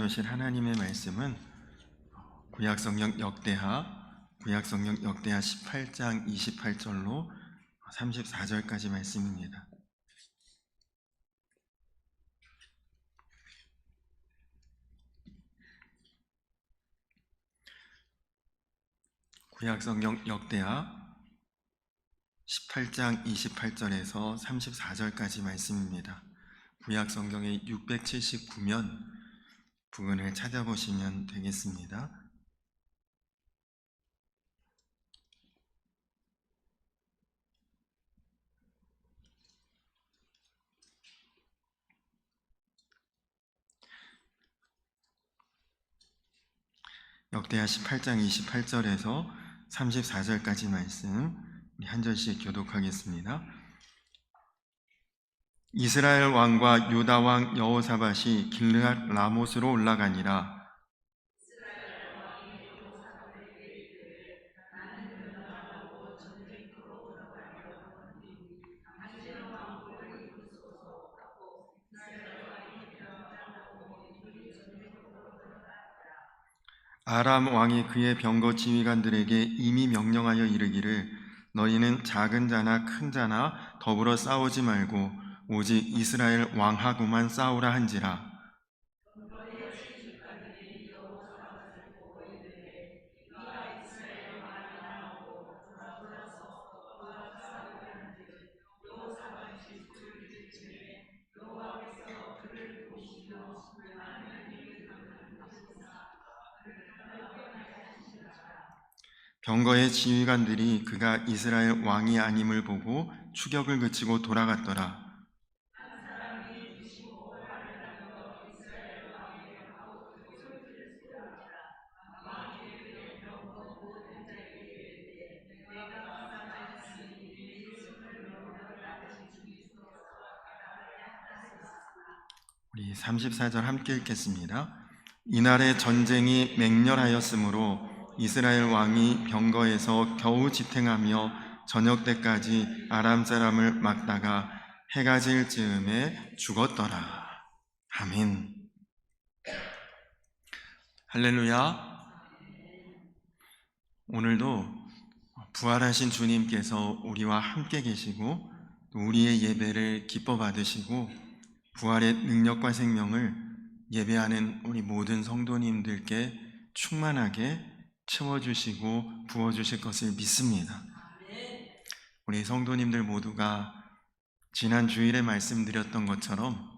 나누실 하나님의 말씀은 구약성경 역대하 18장 28절로 34절까지 말씀입니다. 구약성경 역대하 18장 28절에서 34절까지 말씀입니다. 구약성경의 679면 부근을 찾아보시면 되겠습니다. 역대하 18장 28절에서 34절까지 말씀 우리 한 절씩 교독하겠습니다. 이스라엘 왕과 유다 왕 여호사밧이 길르앗 라못으로 올라가니라. 아람 왕이 그의 병거 지휘관들에게 이미 명령하여 이르기를 너희는 작은 자나 큰 자나 더불어 싸우지 말고 오직 이스라엘 왕하고만 싸우라 한지라. 병거의 지휘관들이 그가 이스라엘 왕이 아님을 보고 추격을 그치고 돌아갔더라. 우리 34절 함께 읽겠습니다. 이날의 전쟁이 맹렬하였으므로 이스라엘 왕이 병거에서 겨우 지탱하며 저녁 때까지 아람 사람을 막다가 해가 질 즈음에 죽었더라. 아멘. 할렐루야. 오늘도 부활하신 주님께서 우리와 함께 계시고 또 우리의 예배를 기뻐 받으시고 부활의 능력과 생명을 예배하는 우리 모든 성도님들께 충만하게 채워주시고 부어주실 것을 믿습니다. 우리 성도님들 모두가 지난 주일에 말씀드렸던 것처럼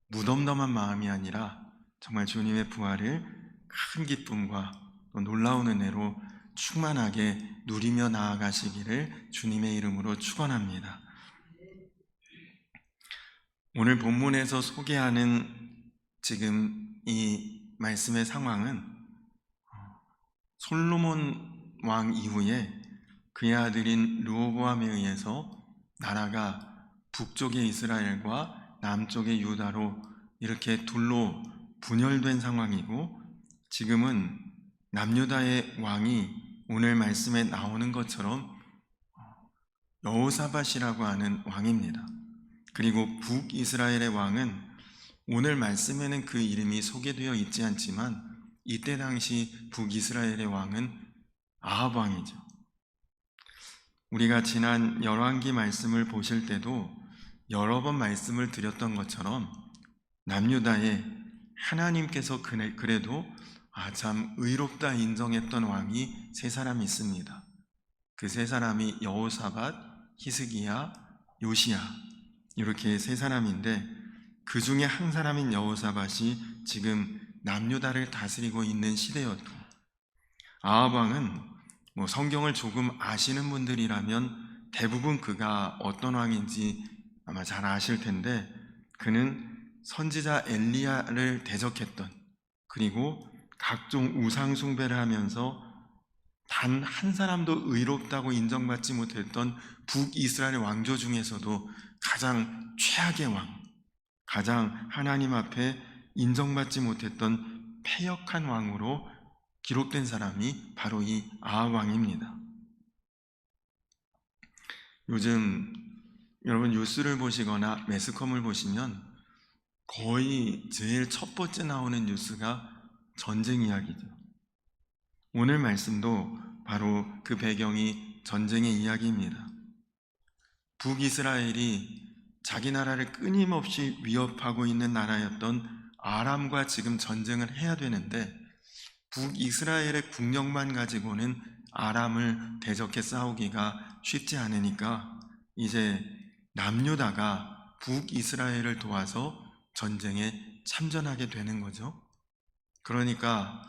무덤덤한 마음이 아니라 정말 주님의 부활을 큰 기쁨과 또 놀라운 은혜로 충만하게 누리며 나아가시기를 주님의 이름으로 축원합니다. 오늘 본문에서 소개하는 지금 이 말씀의 상황은 솔로몬 왕 이후에 그의 아들인 르호보암에 의해서 나라가 북쪽의 이스라엘과 남쪽의 유다로 이렇게 둘로 분열된 상황이고 지금은 남유다의 왕이 오늘 말씀에 나오는 것처럼 여호사밧이라고 하는 왕입니다. 그리고 북이스라엘의 왕은 오늘 말씀에는 그 이름이 소개되어 있지 않지만 이때 당시 북이스라엘의 왕은 아합 왕이죠. 우리가 지난 열왕기 말씀을 보실 때도 여러 번 말씀을 드렸던 것처럼 남유다에 하나님께서 그래도 참 의롭다 인정했던 왕이 세 사람이 있습니다. 그 세 사람이 여호사밧, 히스기야, 요시야 이렇게 세 사람인데 그 중에 한 사람인 여호사밧이 지금 남유다를 다스리고 있는 시대였고 아합 왕은 성경을 조금 아시는 분들이라면 대부분 그가 어떤 왕인지 아마 잘 아실 텐데 그는 선지자 엘리야를 대적했던 그리고 각종 우상 숭배를 하면서 단 한 사람도 의롭다고 인정받지 못했던 북이스라엘 왕조 중에서도 가장 최악의 왕, 가장 하나님 앞에 인정받지 못했던 패역한 왕으로 기록된 사람이 바로 이 아합 왕입니다. 요즘 여러분 뉴스를 보시거나 매스컴을 보시면 거의 제일 첫 번째 나오는 뉴스가 전쟁 이야기죠. 오늘 말씀도 바로 그 배경이 전쟁의 이야기입니다. 북이스라엘이 자기 나라를 끊임없이 위협하고 있는 나라였던 아람과 지금 전쟁을 해야 되는데, 북이스라엘의 국력만 가지고는 아람을 대적해 싸우기가 쉽지 않으니까 이제 남유다가 북이스라엘을 도와서 전쟁에 참전하게 되는 거죠. 그러니까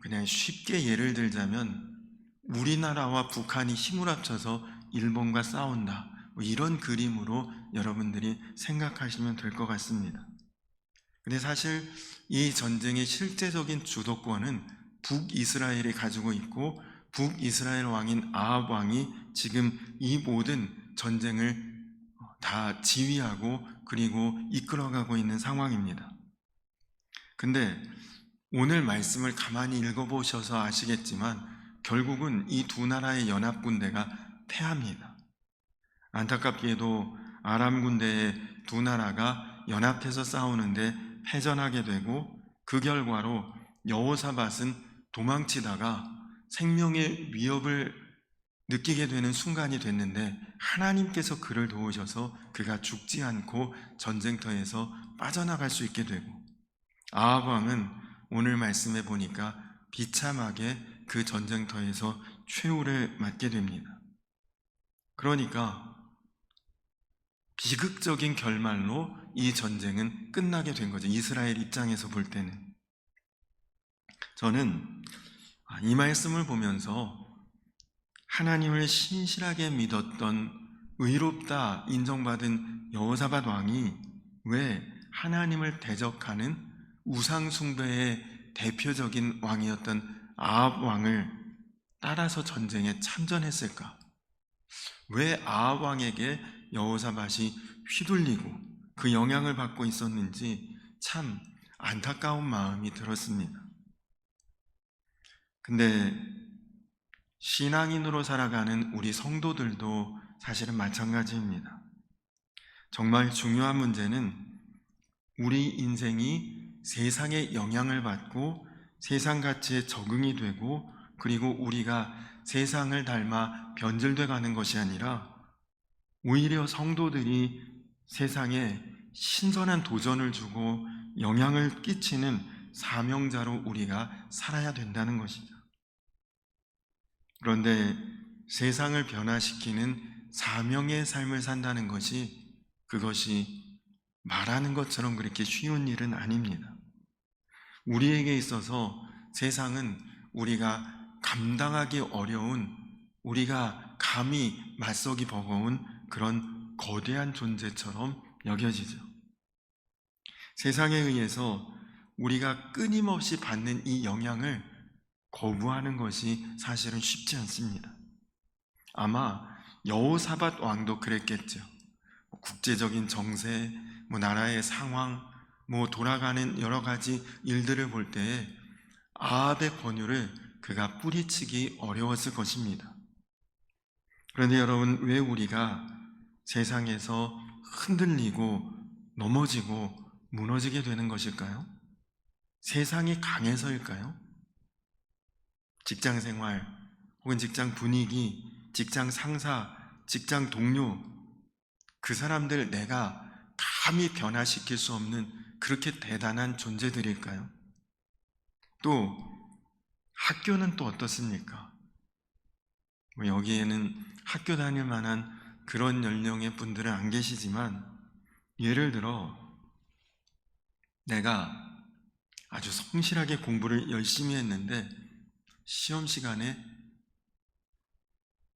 그냥 쉽게 예를 들자면 우리나라와 북한이 힘을 합쳐서 일본과 싸운다, 이런 그림으로 여러분들이 생각하시면 될 것 같습니다. 근데 사실 이 전쟁의 실제적인 주도권은 북이스라엘이 가지고 있고, 북이스라엘 왕인 아합 왕이 지금 이 모든 전쟁을 다 지휘하고 그리고 이끌어가고 있는 상황입니다. 근데 오늘 말씀을 가만히 읽어보셔서 아시겠지만 결국은 이 두 나라의 연합군대가 패합니다. 안타깝게도 아람 군대의 두 나라가 연합해서 싸우는데 패전하게 되고, 그 결과로 여호사밧은 도망치다가 생명의 위협을 느끼게 되는 순간이 됐는데, 하나님께서 그를 도우셔서 그가 죽지 않고 전쟁터에서 빠져나갈 수 있게 되고, 아합 왕은 오늘 말씀해 보니까 비참하게 그 전쟁터에서 최후를 맞게 됩니다. 그러니까 비극적인 결말로 이 전쟁은 끝나게 된 거죠. 이스라엘 입장에서 볼 때는. 저는 이 말씀을 보면서 하나님을 신실하게 믿었던 의롭다 인정받은 여호사밧 왕이 왜 하나님을 대적하는 우상 숭배의 대표적인 왕이었던 아합 왕을 따라서 전쟁에 참전했을까? 왜 아합 왕에게 여호사밧이 휘둘리고 그 영향을 받고 있었는지 참 안타까운 마음이 들었습니다. 근데 신앙인으로 살아가는 우리 성도들도 사실은 마찬가지입니다. 정말 중요한 문제는 우리 인생이 세상의 영향을 받고 세상 가치에 적응이 되고, 그리고 우리가 세상을 닮아 변질돼 가는 것이 아니라 오히려 성도들이 세상에 신선한 도전을 주고 영향을 끼치는 사명자로 우리가 살아야 된다는 것이죠. 그런데 세상을 변화시키는 사명의 삶을 산다는 것이, 그것이 말하는 것처럼 그렇게 쉬운 일은 아닙니다. 우리에게 있어서 세상은 우리가 감당하기 어려운, 우리가 감히 맞서기 버거운 그런 거대한 존재처럼 여겨지죠. 세상에 의해서 우리가 끊임없이 받는 이 영향을 거부하는 것이 사실은 쉽지 않습니다. 아마 여호사밧 왕도 그랬겠죠. 국제적인 정세, 나라의 상황, 돌아가는 여러 가지 일들을 볼 때에 아합의 권유를 그가 뿌리치기 어려웠을 것입니다. 그런데 여러분, 왜 우리가 세상에서 흔들리고 넘어지고 무너지게 되는 것일까요? 세상이 강해서일까요? 직장 생활 혹은 직장 분위기, 직장 상사, 직장 동료, 그 사람들 내가 감히 변화시킬 수 없는 그렇게 대단한 존재들일까요? 또 학교는 또 어떻습니까? 여기에는 학교 다닐 만한 그런 연령의 분들은 안 계시지만, 예를 들어 내가 아주 성실하게 공부를 열심히 했는데 시험 시간에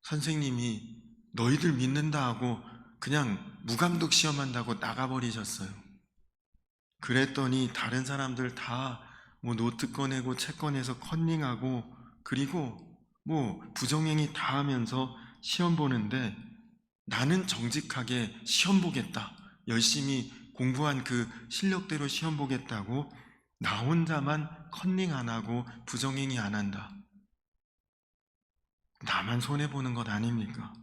선생님이 너희들 믿는다 하고 그냥 무감독 시험한다고 나가버리셨어요. 그랬더니 다른 사람들 다 노트 꺼내고 책 꺼내서 컨닝하고, 그리고 부정행위 다 하면서 시험 보는데, 나는 정직하게 시험 보겠다, 열심히 공부한 그 실력대로 시험 보겠다고 나 혼자만 컨닝 안 하고 부정행위 안 한다. 나만 손해보는 것 아닙니까?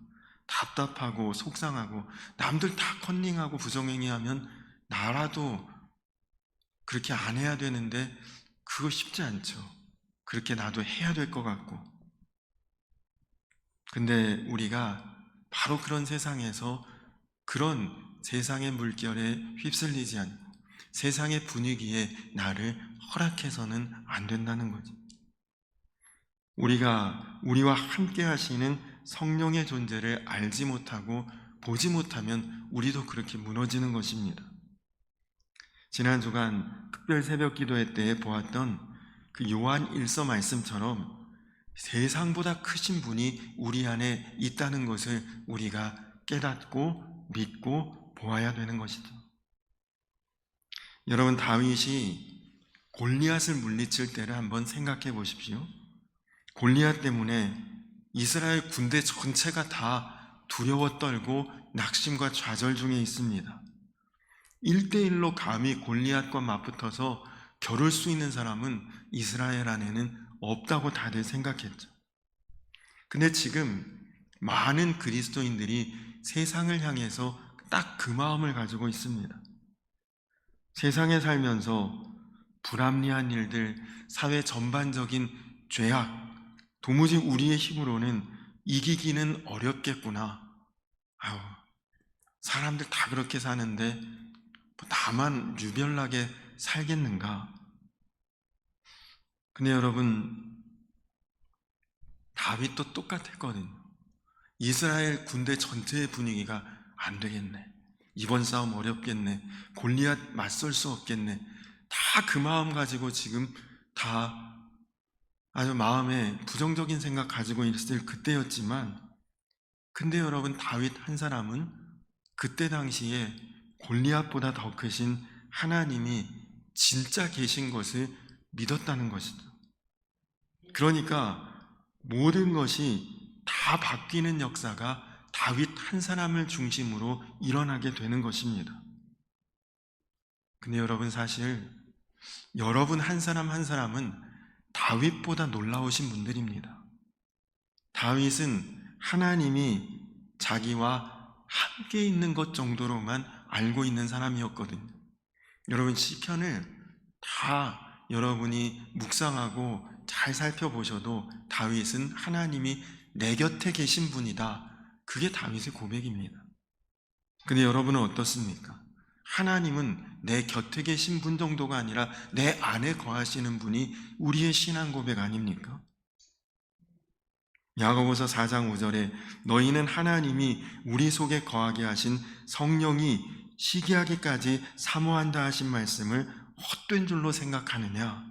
답답하고 속상하고, 남들 다 컨닝하고 부정행위하면 나라도 그렇게 안 해야 되는데 그거 쉽지 않죠. 그렇게 나도 해야 될 것 같고. 근데 우리가 바로 그런 세상에서 그런 세상의 물결에 휩쓸리지 않고 세상의 분위기에 나를 허락해서는 안 된다는 거지. 우리와 함께 하시는 성령의 존재를 알지 못하고 보지 못하면 우리도 그렇게 무너지는 것입니다. 지난 주간 특별 새벽 기도회 때에 보았던 그 요한 1서 말씀처럼 세상보다 크신 분이 우리 안에 있다는 것을 우리가 깨닫고 믿고 보아야 되는 것이죠. 여러분, 다윗이 골리앗을 물리칠 때를 한번 생각해 보십시오. 골리앗 때문에 이스라엘 군대 전체가 다 두려워 떨고 낙심과 좌절 중에 있습니다. 1대1로 감히 골리앗과 맞붙어서 겨룰 수 있는 사람은 이스라엘 안에는 없다고 다들 생각했죠. 근데 지금 많은 그리스도인들이 세상을 향해서 딱 그 마음을 가지고 있습니다. 세상에 살면서 불합리한 일들, 사회 전반적인 죄악, 도무지 우리의 힘으로는 이기기는 어렵겠구나. 아유, 사람들 다 그렇게 사는데 나만 유별나게 살겠는가? 근데 여러분, 다윗도 똑같았거든요. 이스라엘 군대 전체의 분위기가 안 되겠네. 이번 싸움 어렵겠네. 골리앗 맞설 수 없겠네. 다 그 마음 가지고 지금 다 아주 마음에 부정적인 생각 가지고 있을 그때였지만, 근데 여러분, 다윗 한 사람은 그때 당시에 골리앗보다 더 크신 하나님이 진짜 계신 것을 믿었다는 것이죠. 그러니까 모든 것이 다 바뀌는 역사가 다윗 한 사람을 중심으로 일어나게 되는 것입니다. 근데 여러분, 사실 여러분 한 사람 한 사람은 다윗보다 놀라우신 분들입니다. 다윗은 하나님이 자기와 함께 있는 것 정도로만 알고 있는 사람이었거든요. 여러분, 시편을 다 여러분이 묵상하고 잘 살펴보셔도 다윗은 하나님이 내 곁에 계신 분이다. 그게 다윗의 고백입니다. 근데 여러분은 어떻습니까? 하나님은 내 곁에 계신 분 정도가 아니라 내 안에 거하시는 분이 우리의 신앙 고백 아닙니까? 야고보서 4장 5절에 너희는 하나님이 우리 속에 거하게 하신 성령이 시기하기까지 사모한다 하신 말씀을 헛된 줄로 생각하느냐?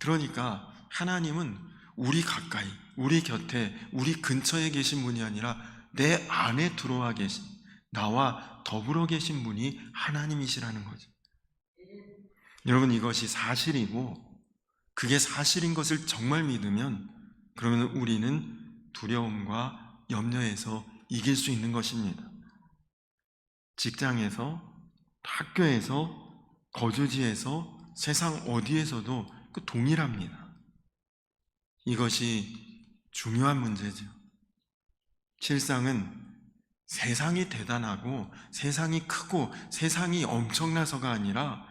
그러니까 하나님은 우리 가까이, 우리 곁에, 우리 근처에 계신 분이 아니라 내 안에 들어와 계신, 나와 더불어 계신 분이 하나님이시라는 거죠. 여러분, 이것이 사실이고 그게 사실인 것을 정말 믿으면 그러면 우리는 두려움과 염려에서 이길 수 있는 것입니다. 직장에서, 학교에서, 거주지에서, 세상 어디에서도 그 동일합니다. 이것이 중요한 문제죠. 실상은 세상이 대단하고 세상이 크고 세상이 엄청나서가 아니라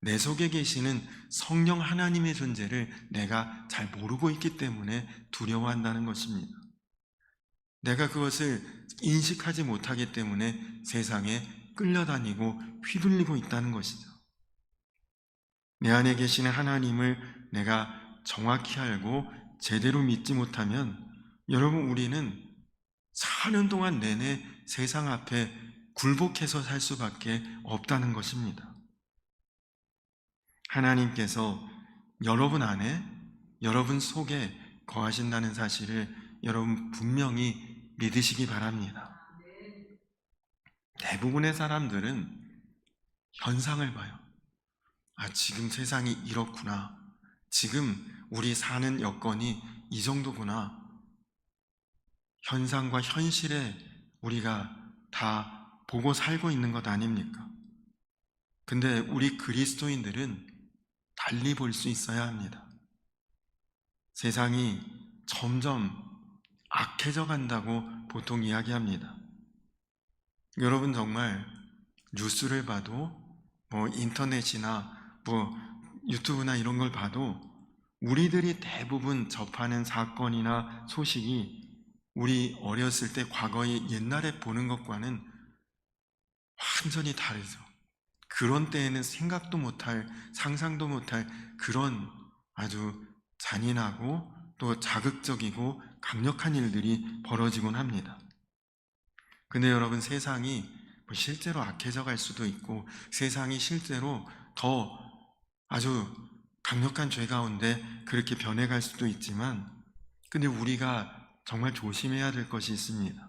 내 속에 계시는 성령 하나님의 존재를 내가 잘 모르고 있기 때문에 두려워한다는 것입니다. 내가 그것을 인식하지 못하기 때문에 세상에 끌려다니고 휘둘리고 있다는 것이죠. 내 안에 계시는 하나님을 내가 정확히 알고 제대로 믿지 못하면 여러분, 우리는 사는 동안 내내 세상 앞에 굴복해서 살 수밖에 없다는 것입니다. 하나님께서 여러분 안에, 여러분 속에 거하신다는 사실을 여러분 분명히 믿으시기 바랍니다. 대부분의 사람들은 현상을 봐요. 아, 지금 세상이 이렇구나. 지금 우리 사는 여건이 이 정도구나. 현상과 현실에 우리가 다 보고 살고 있는 것 아닙니까? 근데 우리 그리스도인들은 달리 볼 수 있어야 합니다. 세상이 점점 악해져 간다고 보통 이야기합니다. 여러분, 정말 뉴스를 봐도 뭐 인터넷이나 뭐 유튜브나 이런 걸 봐도 우리들이 대부분 접하는 사건이나 소식이 우리 어렸을 때 과거에 옛날에 보는 것과는 완전히 다르죠. 그런 때에는 생각도 못할, 상상도 못할 그런 아주 잔인하고 또 자극적이고 강력한 일들이 벌어지곤 합니다. 근데 여러분, 세상이 실제로 악해져 갈 수도 있고 세상이 실제로 더 아주 강력한 죄 가운데 그렇게 변해갈 수도 있지만, 근데 우리가 정말 조심해야 될 것이 있습니다.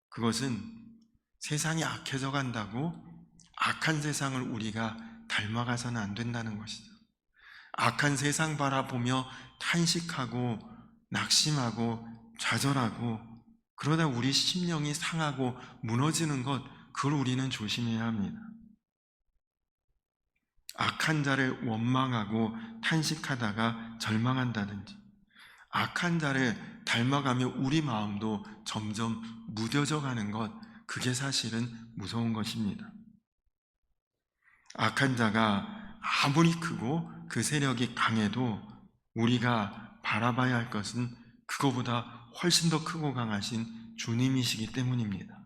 그것은 세상이 악해져 간다고 악한 세상을 우리가 닮아가서는 안 된다는 것이죠. 악한 세상 바라보며 탄식하고 낙심하고 좌절하고 그러다 우리 심령이 상하고 무너지는 것, 그걸 우리는 조심해야 합니다. 악한 자를 원망하고 탄식하다가 절망한다든지, 악한 자를 닮아가며 우리 마음도 점점 무뎌져 가는 것, 그게 사실은 무서운 것입니다. 악한 자가 아무리 크고 그 세력이 강해도 우리가 바라봐야 할 것은 그거보다 훨씬 더 크고 강하신 주님이시기 때문입니다.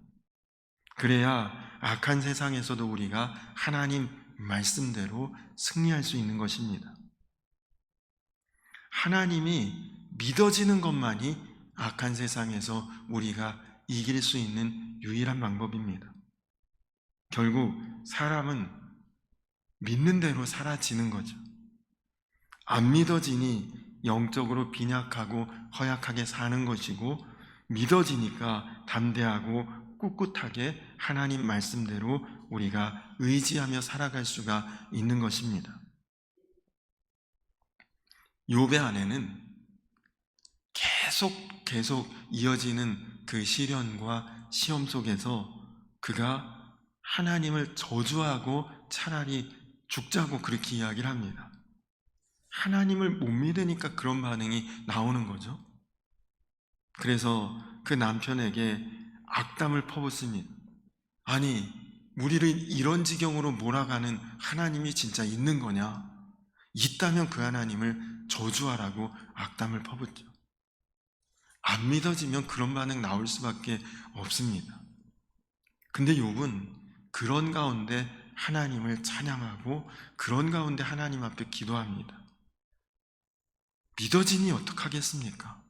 그래야 악한 세상에서도 우리가 하나님 말씀대로 승리할 수 있는 것입니다. 하나님이 믿어지는 것만이 악한 세상에서 우리가 이길 수 있는 유일한 방법입니다. 결국 사람은 믿는 대로 살아지는 거죠. 안 믿어지니 영적으로 빈약하고 허약하게 사는 것이고, 믿어지니까 담대하고 꿋꿋하게 하나님 말씀대로 우리가 의지하며 살아갈 수가 있는 것입니다. 욥의 아내는 계속 이어지는 그 시련과 시험 속에서 그가 하나님을 저주하고 차라리 죽자고 그렇게 이야기를 합니다. 하나님을 못 믿으니까 그런 반응이 나오는 거죠. 그래서 그 남편에게 악담을 퍼붓습니다. 아니, 우리를 이런 지경으로 몰아가는 하나님이 진짜 있는 거냐? 있다면 그 하나님을 저주하라고 악담을 퍼붓죠. 안 믿어지면 그런 반응 나올 수밖에 없습니다. 근데 욥은 그런 가운데 하나님을 찬양하고 그런 가운데 하나님 앞에 기도합니다. 믿어지니 어떡하겠습니까?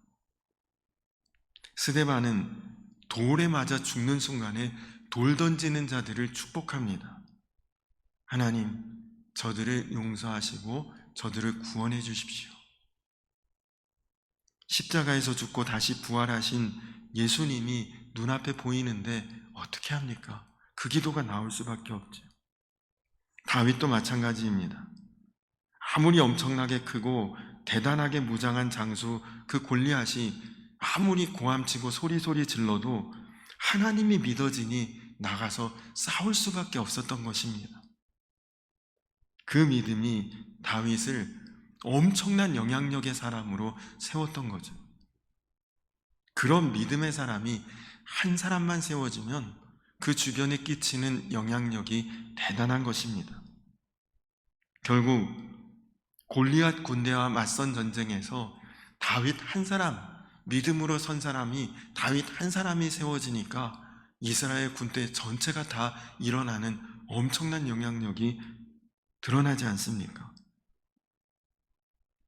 스데반은 돌에 맞아 죽는 순간에 돌 던지는 자들을 축복합니다. 하나님, 저들을 용서하시고 저들을 구원해 주십시오. 십자가에서 죽고 다시 부활하신 예수님이 눈앞에 보이는데 어떻게 합니까? 그 기도가 나올 수밖에 없죠. 다윗도 마찬가지입니다. 아무리 엄청나게 크고 대단하게 무장한 장수 그 골리앗이 아무리 고함치고 소리소리 질러도 하나님이 믿어지니 나가서 싸울 수밖에 없었던 것입니다. 그 믿음이 다윗을 엄청난 영향력의 사람으로 세웠던 거죠. 그런 믿음의 사람이 한 사람만 세워지면 그 주변에 끼치는 영향력이 대단한 것입니다. 결국 골리앗 군대와 맞선 전쟁에서 다윗 한 사람, 믿음으로 선 사람이 다윗 한 사람이 세워지니까 이스라엘 군대 전체가 다 일어나는 엄청난 영향력이 드러나지 않습니까?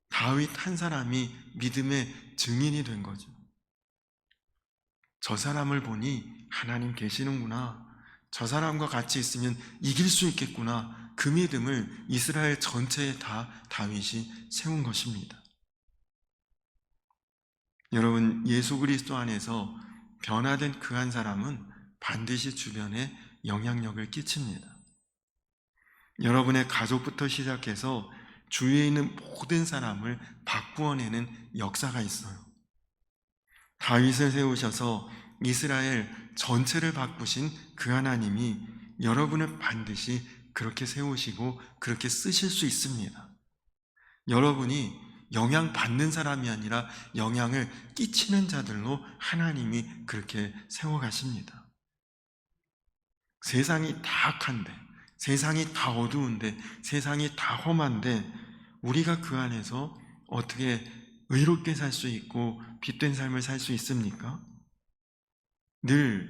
다윗 한 사람이 믿음의 증인이 된 거죠. 저 사람을 보니 하나님 계시는구나. 저 사람과 같이 있으면 이길 수 있겠구나. 그 믿음을 이스라엘 전체에 다 다윗이 세운 것입니다. 여러분, 예수 그리스도 안에서 변화된 그 한 사람은 반드시 주변에 영향력을 끼칩니다. 여러분의 가족부터 시작해서 주위에 있는 모든 사람을 바꾸어내는 역사가 있어요. 다윗을 세우셔서 이스라엘 전체를 바꾸신 그 하나님이 여러분을 반드시 그렇게 세우시고 그렇게 쓰실 수 있습니다. 여러분이 영향받는 사람이 아니라 영향을 끼치는 자들로 하나님이 그렇게 세워가십니다. 세상이 다 악한데, 세상이 다 어두운데, 세상이 다 험한데 우리가 그 안에서 어떻게 의롭게 살 수 있고 빛된 삶을 살 수 있습니까? 늘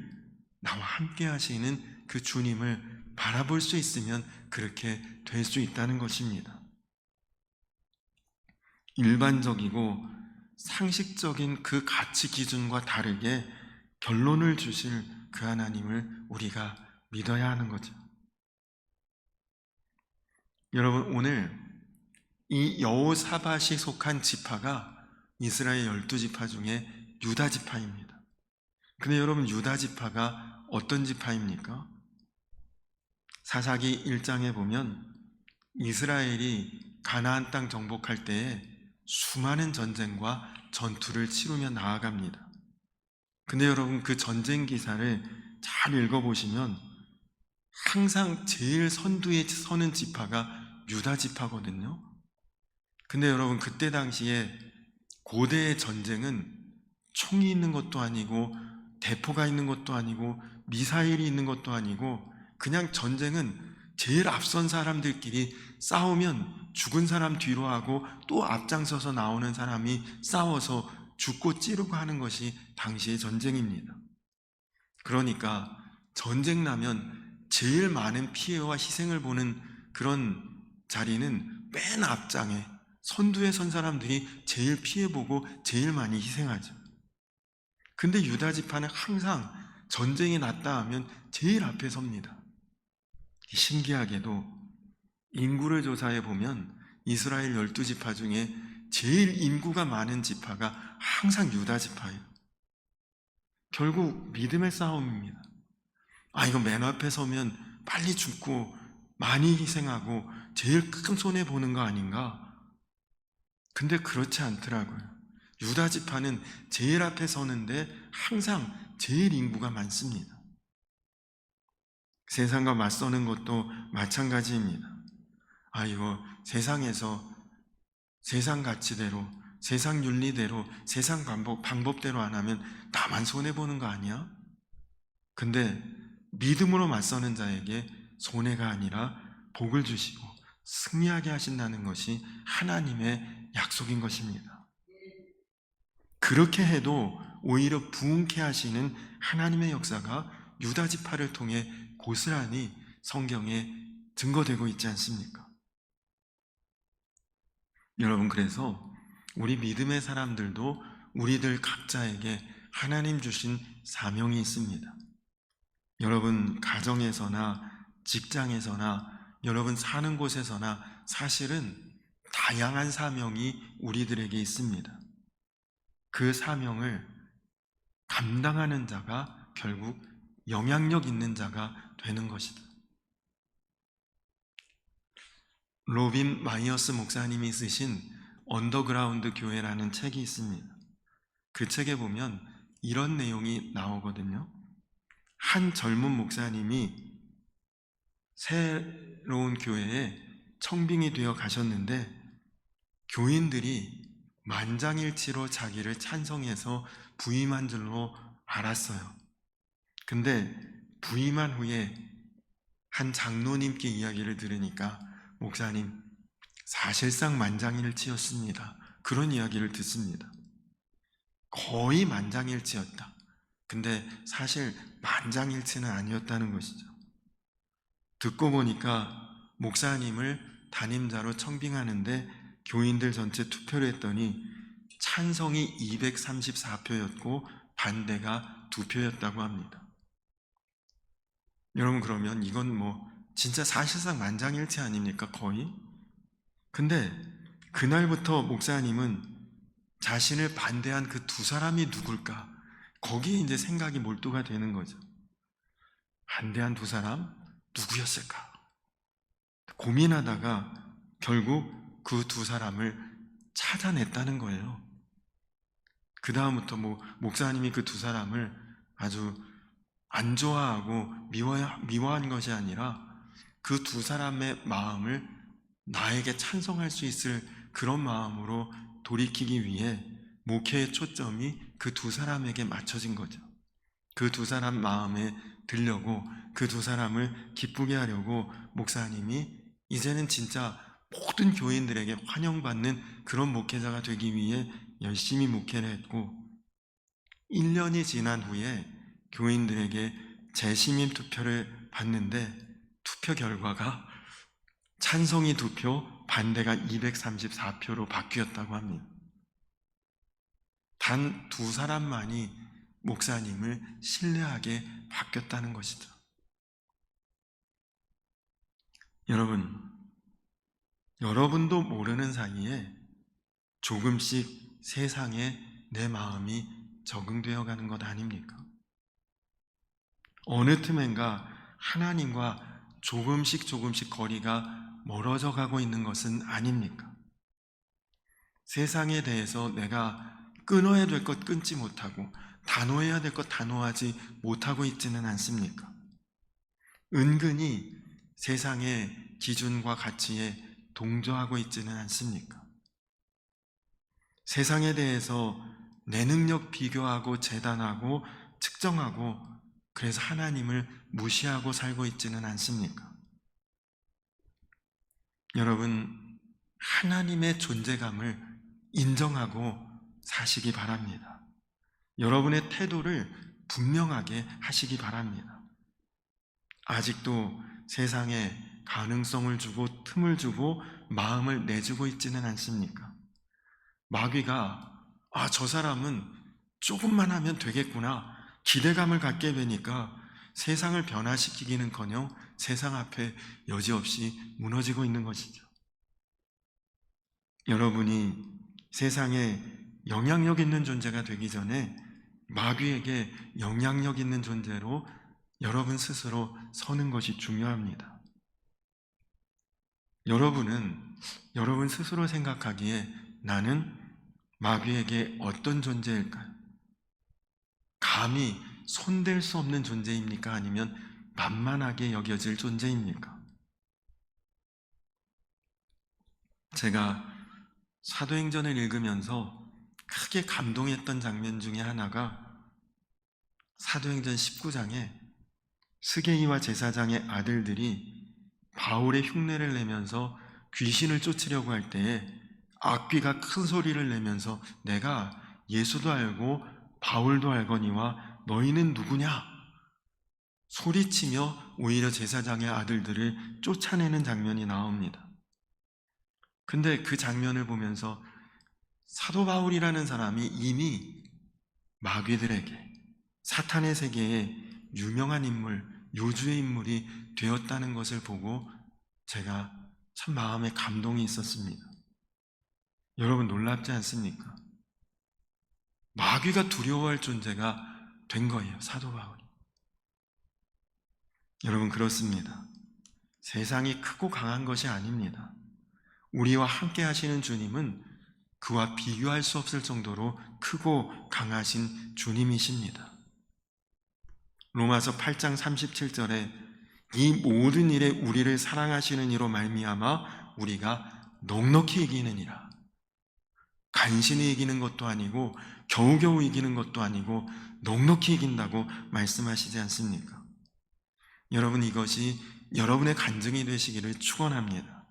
나와 함께 하시는 그 주님을 바라볼 수 있으면 그렇게 될 수 있다는 것입니다. 일반적이고 상식적인 그 가치 기준과 다르게 결론을 주실 그 하나님을 우리가 믿어야 하는 거죠. 여러분, 오늘 이 여호사밧이 속한 지파가 이스라엘 12지파 중에 유다 지파입니다. 근데 여러분, 유다 지파가 어떤 지파입니까? 사사기 1장에 보면 이스라엘이 가나안 땅 정복할 때에 수많은 전쟁과 전투를 치르며 나아갑니다. 근데 여러분, 그 전쟁 기사를 잘 읽어보시면 항상 제일 선두에 서는 지파가 유다 지파거든요. 근데 여러분, 그때 당시에 고대의 전쟁은 총이 있는 것도 아니고 대포가 있는 것도 아니고 미사일이 있는 것도 아니고 그냥 전쟁은 제일 앞선 사람들끼리 싸우면 죽은 사람 뒤로 하고 또 앞장서서 나오는 사람이 싸워서 죽고 찌르고 하는 것이 당시의 전쟁입니다. 그러니까 전쟁 나면 제일 많은 피해와 희생을 보는 그런 자리는 맨 앞장에 선두에 선 사람들이 제일 피해보고 제일 많이 희생하죠. 근데 유다 지파는 항상 전쟁이 났다 하면 제일 앞에 섭니다. 신기하게도 인구를 조사해 보면 이스라엘 12지파 중에 제일 인구가 많은 지파가 항상 유다 지파예요. 결국 믿음의 싸움입니다. 이거 맨 앞에 서면 빨리 죽고 많이 희생하고 제일 큰 손해 보는 거 아닌가? 근데 그렇지 않더라고요. 유다 지파는 제일 앞에 서는데 항상 제일 인구가 많습니다. 세상과 맞서는 것도 마찬가지입니다. 이거 세상에서 세상 가치대로, 세상 윤리대로, 세상 방법대로 안 하면 나만 손해보는 거 아니야? 근데 믿음으로 맞서는 자에게 손해가 아니라 복을 주시고 승리하게 하신다는 것이 하나님의 약속인 것입니다. 그렇게 해도 오히려 부흥케 하시는 하나님의 역사가 유다 지파를 통해 고스란히 성경에 증거되고 있지 않습니까? 여러분, 그래서 우리 믿음의 사람들도 우리들 각자에게 하나님 주신 사명이 있습니다. 여러분 가정에서나 직장에서나 여러분 사는 곳에서나 사실은 다양한 사명이 우리들에게 있습니다. 그 사명을 감당하는 자가 결국 영향력 있는 자가 되는 것이다. 로빈 마이어스 목사님이 쓰신 언더그라운드 교회라는 책이 있습니다. 그 책에 보면 이런 내용이 나오거든요. 한 젊은 목사님이 새로운 교회에 청빙이 되어 가셨는데 교인들이 만장일치로 자기를 찬성해서 부임한 줄로 알았어요. 근데 부임한 후에 한 장로님께 이야기를 들으니까 목사님, 사실상 만장일치였습니다. 그런 이야기를 듣습니다. 거의 만장일치였다. 근데 사실 만장일치는 아니었다는 것이죠. 듣고 보니까 목사님을 담임자로 청빙하는데 교인들 전체 투표를 했더니 찬성이 234표였고 반대가 2표였다고 합니다. 여러분, 그러면 이건 진짜 사실상 만장일치 아닙니까? 거의? 근데 그날부터 목사님은 자신을 반대한 그 두 사람이 누굴까? 거기에 이제 생각이 몰두가 되는 거죠. 반대한 두 사람? 누구였을까? 고민하다가 결국 그 두 사람을 찾아냈다는 거예요. 그 다음부터 목사님이 그 두 사람을 아주 안 좋아하고 미워한 것이 아니라 그 두 사람의 마음을 나에게 찬성할 수 있을 그런 마음으로 돌이키기 위해 목회의 초점이 그 두 사람에게 맞춰진 거죠. 그 두 사람 마음에 들려고 그 두 사람을 기쁘게 하려고 목사님이 이제는 진짜 모든 교인들에게 환영받는 그런 목회자가 되기 위해 열심히 목회를 했고 1년이 지난 후에 교인들에게 재심임 투표를 받는데 투표 결과가 찬성이 2표, 반대가 234표로 바뀌었다고 합니다. 단 2사람만이 목사님을 신뢰하게 바뀌었다는 것이죠. 여러분도 모르는 사이에 조금씩 세상에 내 마음이 적응되어 가는 것 아닙니까? 어느 틈엔가 하나님과 조금씩 거리가 멀어져 가고 있는 것은 아닙니까? 세상에 대해서 내가 끊어야 될 것 끊지 못하고 단호해야 될 것 단호하지 못하고 있지는 않습니까? 은근히 세상의 기준과 가치에 동조하고 있지는 않습니까? 세상에 대해서 내 능력 비교하고 재단하고 측정하고 그래서 하나님을 무시하고 살고 있지는 않습니까? 여러분, 하나님의 존재감을 인정하고 사시기 바랍니다. 여러분의 태도를 분명하게 하시기 바랍니다. 아직도 세상에 가능성을 주고 틈을 주고 마음을 내주고 있지는 않습니까? 마귀가 저 사람은 조금만 하면 되겠구나 기대감을 갖게 되니까 세상을 변화시키기는커녕 세상 앞에 여지없이 무너지고 있는 것이죠. 여러분이 세상에 영향력 있는 존재가 되기 전에 마귀에게 영향력 있는 존재로 여러분 스스로 서는 것이 중요합니다. 여러분은 여러분 스스로 생각하기에 나는 마귀에게 어떤 존재일까요? 감히 손댈 수 없는 존재입니까? 아니면 만만하게 여겨질 존재입니까? 제가 사도행전을 읽으면서 크게 감동했던 장면 중에 하나가 사도행전 19장에 스게이와 제사장의 아들들이 바울의 흉내를 내면서 귀신을 쫓으려고 할 때에 악귀가 큰 소리를 내면서 내가 예수도 알고 바울도 알거니와 너희는 누구냐? 소리치며 오히려 제사장의 아들들을 쫓아내는 장면이 나옵니다. 근데 그 장면을 보면서 사도 바울이라는 사람이 이미 마귀들에게 사탄의 세계에 유명한 인물, 요주의 인물이 되었다는 것을 보고 제가 참 마음에 감동이 있었습니다. 여러분 놀랍지 않습니까? 마귀가 두려워할 존재가 된 거예요, 사도 바울이. 여러분 그렇습니다. 세상이 크고 강한 것이 아닙니다. 우리와 함께 하시는 주님은 그와 비교할 수 없을 정도로 크고 강하신 주님이십니다. 로마서 8장 37절에 이 모든 일에 우리를 사랑하시는 이로 말미암아 우리가 넉넉히 이기느니라. 간신히 이기는 것도 아니고 겨우겨우 이기는 것도 아니고 넉넉히 이긴다고 말씀하시지 않습니까? 여러분 이것이 여러분의 간증이 되시기를 축원합니다.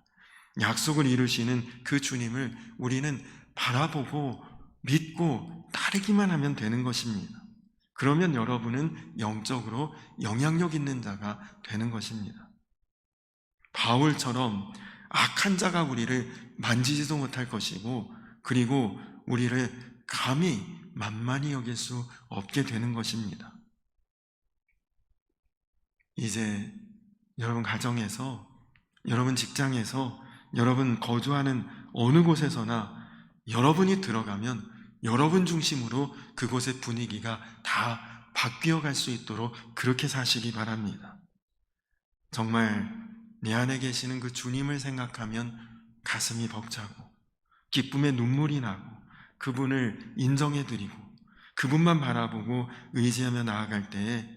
약속을 이루시는 그 주님을 우리는 바라보고 믿고 따르기만 하면 되는 것입니다. 그러면 여러분은 영적으로 영향력 있는 자가 되는 것입니다. 바울처럼 악한 자가 우리를 만지지도 못할 것이고 그리고 우리를 감히 만만히 여길 수 없게 되는 것입니다. 이제 여러분 가정에서, 여러분 직장에서, 여러분 거주하는 어느 곳에서나 여러분이 들어가면 여러분 중심으로 그곳의 분위기가 다 바뀌어 갈 수 있도록 그렇게 사시기 바랍니다. 정말 내 안에 계시는 그 주님을 생각하면 가슴이 벅차고 기쁨의 눈물이 나고 그분을 인정해드리고 그분만 바라보고 의지하며 나아갈 때에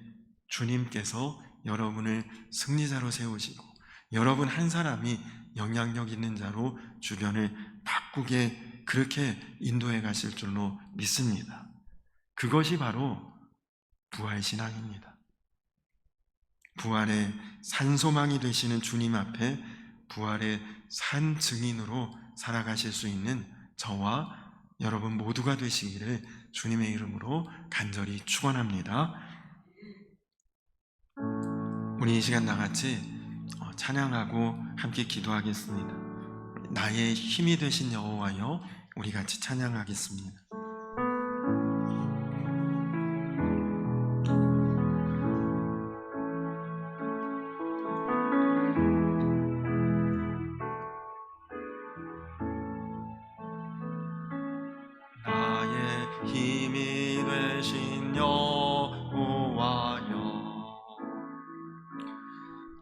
주님께서 여러분을 승리자로 세우시고 여러분 한 사람이 영향력 있는 자로 주변을 바꾸게 그렇게 인도해 가실 줄로 믿습니다. 그것이 바로 부활신앙입니다. 부활의 산소망이 되시는 주님 앞에 부활의 산 증인으로 살아가실 수 있는 저와 여러분 모두가 되시기를 주님의 이름으로 간절히 축원합니다. 우리 이 시간 나같이 찬양하고 함께 기도하겠습니다. 나의 힘이 되신 여호와여, 우리 같이 찬양하겠습니다. 나의 힘이 되신 여호와여,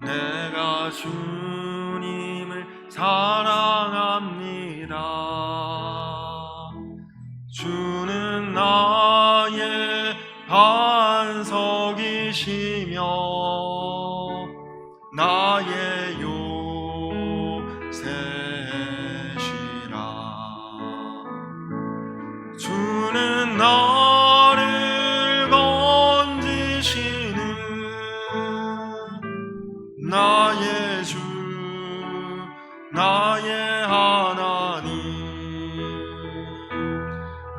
내가 주님을 사랑합니다. 주는 나의 반석이시며 나의 요새시라. 주는 나를 건지시는 나의 주, 나의 하나님,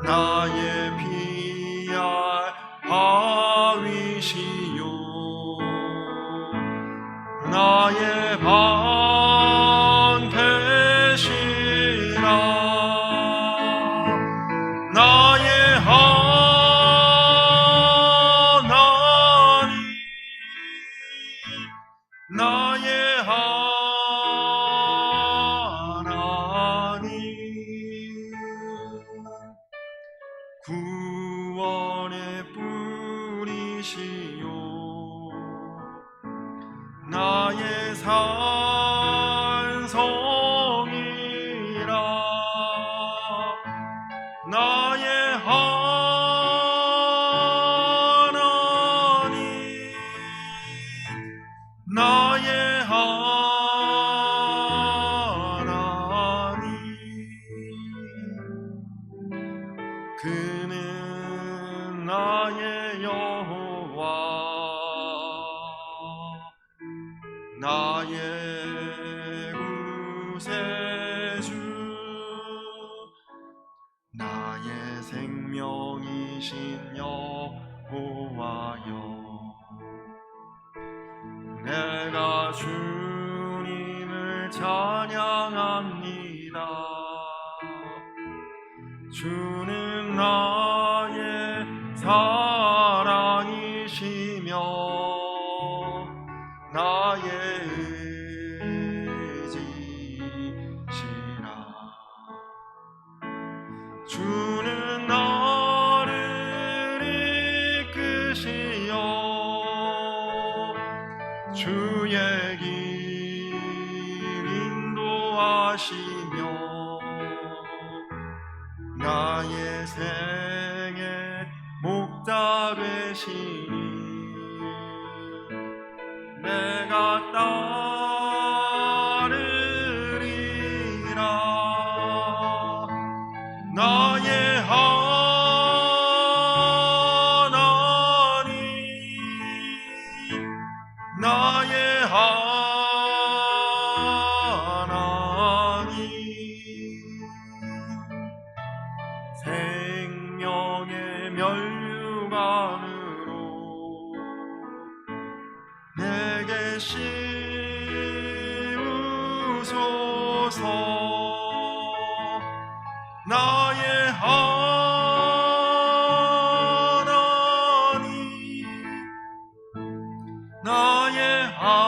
나의 피할 바위시요 나의 방패시라. 나의 하나님, 나의 하나님, 구원의 뿌리시요 나의 산성이라. 나의 하나님, 나의 하나님, 그는 나의 여호와, 나의 구세주, 나의 생명이신 여호와여, 내가 주님을 찬양합니다. 주는 나의 사랑이시며 나의 의지시라. 주는 나를 이끄시어 주의 길 인도하시며 나의 생의 목자 되시니 내가 따르리라. 나의 하나님, 나의 하나님, 생명의 면류관으로 내게 씌우소서. 나의 하나님, 나의 하나님,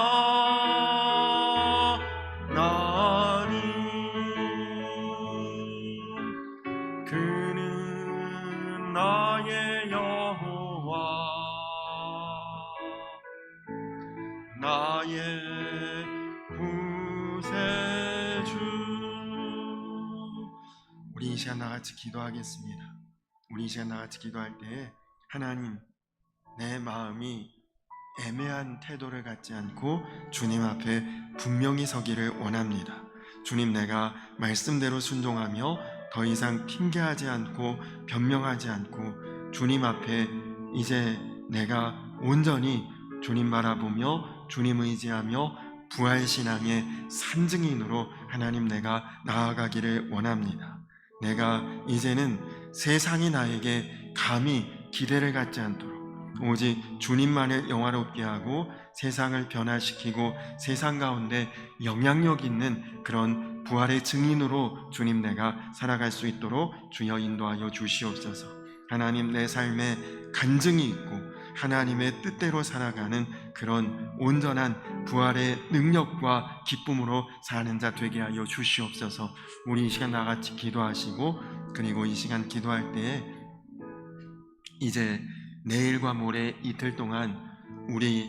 그는 나의 여호와, 나의 구세주. 우리 이 시간 나같이 기도하겠습니다. 우리 이 시간 나같이 기도할 때 하나님, 내 마음이 애매한 태도를 갖지 않고 주님 앞에 분명히 서기를 원합니다. 주님, 내가 말씀대로 순종하며 더 이상 핑계하지 않고 변명하지 않고 주님 앞에 이제 내가 온전히 주님 바라보며 주님 의지하며 부활신앙의 산증인으로 하나님 내가 나아가기를 원합니다. 내가 이제는 세상이 나에게 감히 기대를 갖지 않도록 오직 주님만을 영화롭게 하고 세상을 변화시키고 세상 가운데 영향력 있는 그런 부활의 증인으로 주님 내가 살아갈 수 있도록 주여 인도하여 주시옵소서. 하나님, 내 삶에 간증이 있고 하나님의 뜻대로 살아가는 그런 온전한 부활의 능력과 기쁨으로 사는 자 되게 하여 주시옵소서. 우리 이 시간 나같이 기도하시고, 그리고 이 시간 기도할 때에 이제 내일과 모레 이틀 동안 우리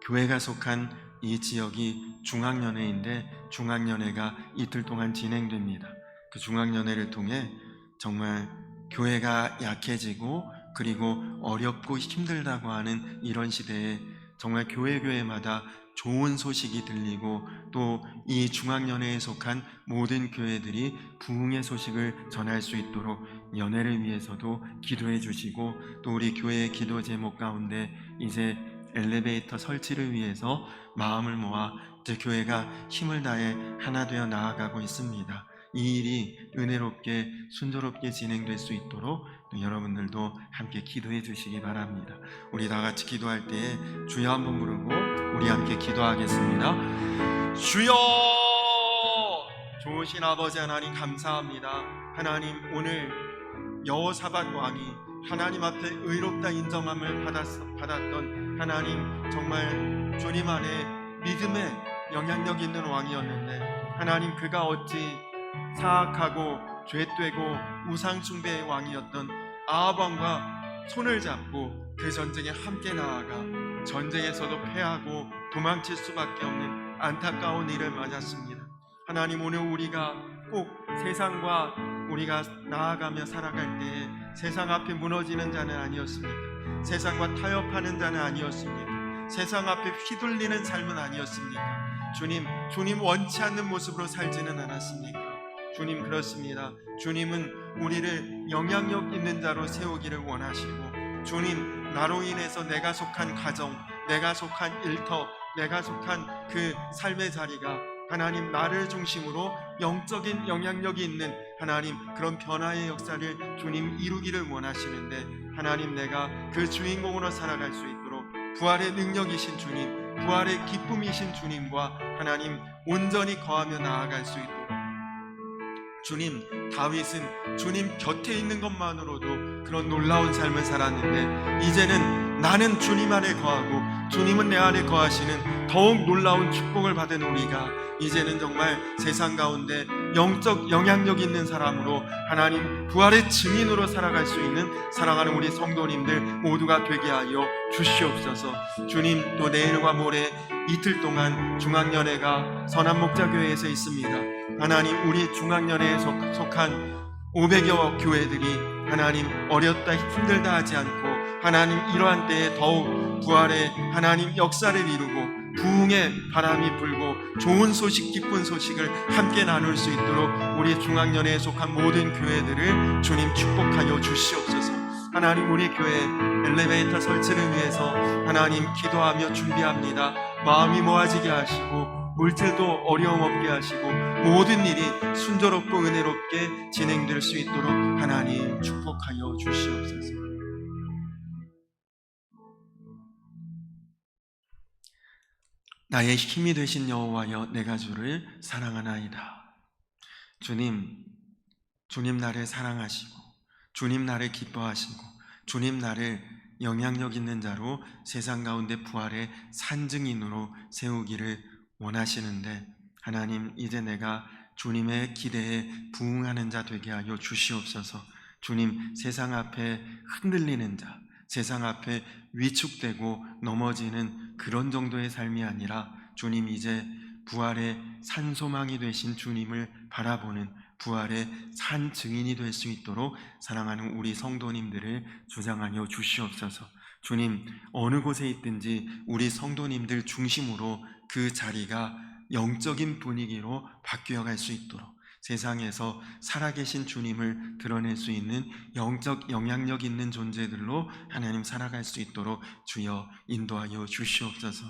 교회가 속한 이 지역이 중앙연회인데 중앙연회가 이틀 동안 진행됩니다. 그 중앙연회를 통해 정말 교회가 약해지고 그리고 어렵고 힘들다고 하는 이런 시대에 정말 교회마다 좋은 소식이 들리고 또 이 중앙연회에 속한 모든 교회들이 부흥의 소식을 전할 수 있도록 연회를 위해서도 기도해 주시고, 또 우리 교회의 기도 제목 가운데 이제 엘리베이터 설치를 위해서 마음을 모아 이제 교회가 힘을 다해 하나 되어 나아가고 있습니다. 이 일이 은혜롭게 순조롭게 진행될 수 있도록 여러분들도 함께 기도해 주시기 바랍니다. 우리 다 같이 기도할 때에 주여 한번 부르고 우리 함께 기도하겠습니다. 주여! 좋으신 아버지 하나님 감사합니다. 하나님, 오늘 여호사밧 왕이 하나님 앞에 의롭다 인정함을 받았던 하나님, 정말 주님 안에 믿음의 영향력 있는 왕이었는데 하나님, 그가 어찌 사악하고 죄되고 우상 숭배의 왕이었던 아합 왕과 손을 잡고 그 전쟁에 함께 나아가 전쟁에서도 패하고 도망칠 수밖에 없는 안타까운 일을 맞았습니다. 하나님, 오늘 우리가 꼭 세상과 우리가 나아가며 살아갈 때에 세상 앞에 무너지는 자는 아니었습니까? 세상과 타협하는 자는 아니었습니까? 세상 앞에 휘둘리는 삶은 아니었습니까? 주님 원치 않는 모습으로 살지는 않았습니까? 주님, 그렇습니다. 주님은 우리를 영향력 있는 자로 세우기를 원하시고, 주님, 나로 인해서 내가 속한 가정, 내가 속한 일터, 내가 속한 그 삶의 자리가 하나님 나를 중심으로 영적인 영향력이 있는 하나님 그런 변화의 역사를 주님 이루기를 원하시는데, 하나님, 내가 그 주인공으로 살아갈 수 있도록 부활의 능력이신 주님, 부활의 기쁨이신 주님과 하나님 온전히 거하며 나아갈 수 있도록, 주님, 다윗은 주님 곁에 있는 것만으로도 그런 놀라운 삶을 살았는데 이제는 나는 주님 안에 거하고 주님은 내 안에 거하시는 더욱 놀라운 축복을 받은 우리가 이제는 정말 세상 가운데 영적 영향력 있는 사람으로 하나님 부활의 증인으로 살아갈 수 있는 사랑하는 우리 성도님들 모두가 되게 하여 주시옵소서. 주님, 또 내일과 모레 이틀 동안 중앙연회가 선한목자교회에서 있습니다. 하나님, 우리 중앙연회에 속한 500여 교회들이 하나님 어렵다 힘들다 하지 않고 하나님 이러한 때에 더욱 부활의 하나님 역사를 이루고 부흥의 바람이 불고 좋은 소식, 기쁜 소식을 함께 나눌 수 있도록 우리 중앙연회에 속한 모든 교회들을 주님 축복하여 주시옵소서. 하나님, 우리 교회 엘리베이터 설치를 위해서 하나님 기도하며 준비합니다. 마음이 모아지게 하시고 물질도 어려움 없게 하시고 모든 일이 순조롭고 은혜롭게 진행될 수 있도록 하나님 축복하여 주시옵소서. 나의 힘이 되신 여호와여, 내가 주를 사랑하나이다. 주님 나를 사랑하시고 주님 나를 기뻐하시고 주님 나를 영향력 있는 자로 세상 가운데 부활의 산증인으로 세우기를 원하시는데, 하나님, 이제 내가 주님의 기대에 부응하는 자 되게 하여 주시옵소서. 주님, 세상 앞에 흔들리는 자, 세상 앞에 위축되고 넘어지는 그런 정도의 삶이 아니라 주님, 이제 부활의 산소망이 되신 주님을 바라보는 부활의 산 증인이 될 수 있도록 사랑하는 우리 성도님들을 주장하여 주시옵소서. 주님, 어느 곳에 있든지 우리 성도님들 중심으로 그 자리가 영적인 분위기로 바뀌어갈 수 있도록 세상에서 살아계신 주님을 드러낼 수 있는 영적 영향력 있는 존재들로 하나님 살아갈 수 있도록 주여 인도하여 주시옵소서.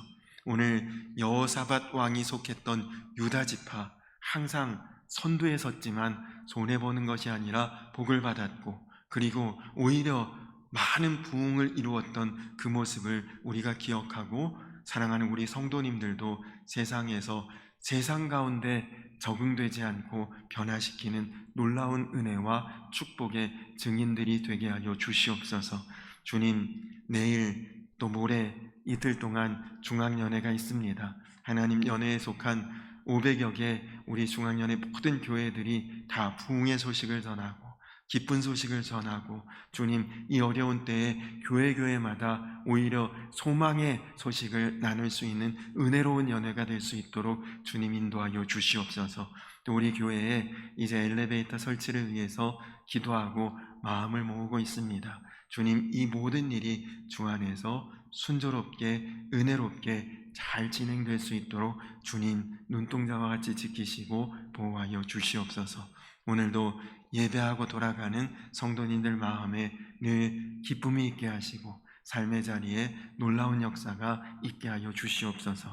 오늘 여호사밧 왕이 속했던 유다 지파, 항상 선두에 섰지만 손해보는 것이 아니라 복을 받았고, 그리고 오히려 많은 부흥을 이루었던 그 모습을 우리가 기억하고, 사랑하는 우리 성도님들도 세상에서 세상 가운데 적응되지 않고 변화시키는 놀라운 은혜와 축복의 증인들이 되게 하여 주시옵소서. 주님, 내일 또 모레 이틀 동안 중앙연회가 있습니다. 하나님 연회에 속한 500여 개 우리 중앙연회 모든 교회들이 다 부흥의 소식을 전하고 기쁜 소식을 전하고, 주님, 이 어려운 때에 교회마다 오히려 소망의 소식을 나눌 수 있는 은혜로운 연회가 될 수 있도록 주님 인도하여 주시옵소서. 또 우리 교회에 이제 엘리베이터 설치를 위해서 기도하고 마음을 모으고 있습니다. 주님, 이 모든 일이 주 안에서 순조롭게 은혜롭게 잘 진행될 수 있도록 주님 눈동자와 같이 지키시고 보호하여 주시옵소서. 오늘도 예배하고 돌아가는 성도님들 마음에 늘 기쁨이 있게 하시고 삶의 자리에 놀라운 역사가 있게 하여 주시옵소서.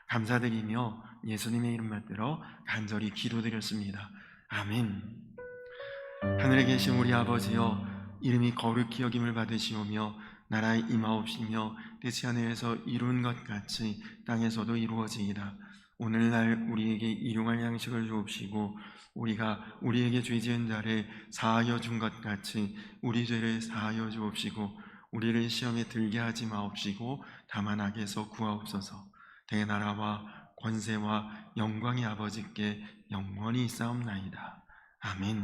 감사드리며 예수님의 이름 받들어 간절히 기도드렸습니다. 아멘. 하늘에 계신 우리 아버지여, 이름이 거룩히 여김을 받으시오며 나라의 임하옵시며 뜻이 하늘에서 이룬 것 같이 땅에서도 이루어지이다. 오늘날 우리에게 일용할 양식을 주옵시고 우리가 우리에게 죄 지은 자를 사하여 준 것 같이 우리 죄를 사하여 주옵시고 우리를 시험에 들게 하지 마옵시고 다만 악에서 구하옵소서. 대나라와 권세와 영광의 아버지께 영원히 있사옵나이다. 아멘.